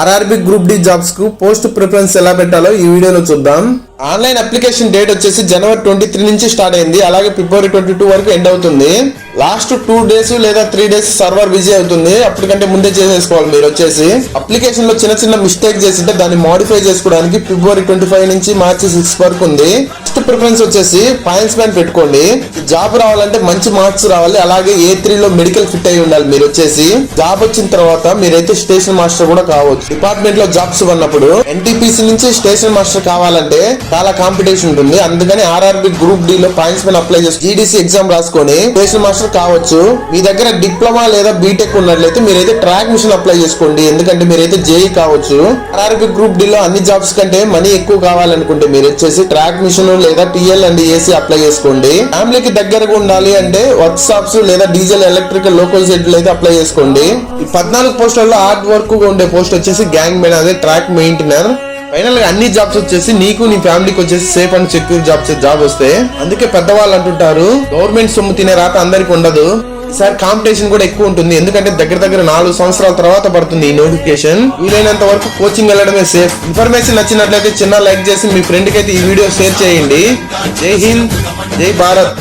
RRB group D jobs కు post preference ఎలా పెట్టాలో ఈ వీడియోలో చూద్దాం. ఆన్లైన్ అప్లికేషన్ డేట్ వచ్చేసి జనవరి 23 నుంచి స్టార్ట్ అయింది. అలాగే ఫిబ్రవరి 22 వరకు ఎండ్ అవుతుంది. లాస్ట్ 2 days లేదా 3 days సర్వర్ బిజీ అవుతుంది. అప్పటికంటే ముందే చేసేసుకోవాలి. మీరు వచ్చేసి అప్లికేషన్ లో చిన్న మిస్టేక్ చేసింటే దాన్ని మోడిఫై చేసుకోవడానికి ఫిబ్రవరి 25 నుంచి మార్చి 6 వరకు ఉంది. ఫస్ట్ ప్రిఫరెన్స్ వచ్చేసి పాయింట్స్ మ్యాన్ పెట్టుకోండి. జాబ్ రావాలంటే మంచి మార్క్స్ రావాలి. అలాగే A3 లో మెడికల్ ఫిట్ అయి ఉండాలి. మీరు వచ్చేసి జాబ్ వచ్చిన తర్వాత మీరైతే స్టేషన్ మాస్టర్ కూడా కావచ్చు. డిపార్ట్మెంట్ లో జాబ్స్ ఉన్నప్పుడు NTPC నుంచి స్టేషన్ మాస్టర్ కావాలంటే చాలా కాంపిటీషన్ ఉంటుంది. అందుకని ఆర్ఆర్బి గ్రూప్ డి లో పాయింట్స్ మ్యాన్ అప్లై చేసి GDC ఎగ్జామ్ రాసుకొని స్టేషన్ మాస్టర్ కావచ్చు. మీ దగ్గర డిప్లొమా లేదా బీటెక్ ఉన్నట్లయితే మీరైతే ట్రాక్ మిషన్ అప్లై చేసుకోండి. ఎందుకంటే మీరైతే JEE కావచ్చు. ఆర్ఆర్బి గ్రూప్ డి లో అన్ని జాబ్స్ కంటే మనీ ఎక్కువ కావాలనుకుంటే మీరు వచ్చేసి ట్రాక్ మిషన్ లేదా TL అండ్ AC అప్లై చేసుకోండి. ఫ్యామిలీకి దగ్గరగా ఉండాలి అంటే వర్క్ షాప్స్ లేదా డీజిల్ ఎలక్ట్రికల్ లోకల్ సెట్లు అయితే అప్లై చేసుకోండి. ఈ 14 పోస్టులలో హార్డ్ వర్క్ గా ఉండే పోస్ట్ వచ్చేసి గ్యాంగ్ మెన్, అదే ట్రాక్ మెయింటైనర్. ఫైనల్ గా అన్ని జాబ్స్ వచ్చేసి నీకు నీ ఫ్యామిలీకి వచ్చేసి సేఫ్ అండ్ సెక్యూర్ జాబ్ వస్తే. అందుకే పెద్దవాళ్ళు అంటుంటారు గవర్నమెంట్ సొమ్ము తినే రాత అందరికి ఉండదు. ఈసారి కాంపిటీషన్ కూడా ఎక్కువ ఉంటుంది. ఎందుకంటే దగ్గర 4 సంవత్సరాల తర్వాత పడుతుంది ఈ నోటిఫికేషన్. వీలైనంత వరకు కోచింగ్ వెళ్ళడమే సేఫ్. ఇన్ఫర్మేషన్ నచ్చినట్లయితే చిన్న లైక్ చేసి మీ ఫ్రెండ్ కి అయితే ఈ వీడియో షేర్ చేయండి. జై హింద్, జై భారత్.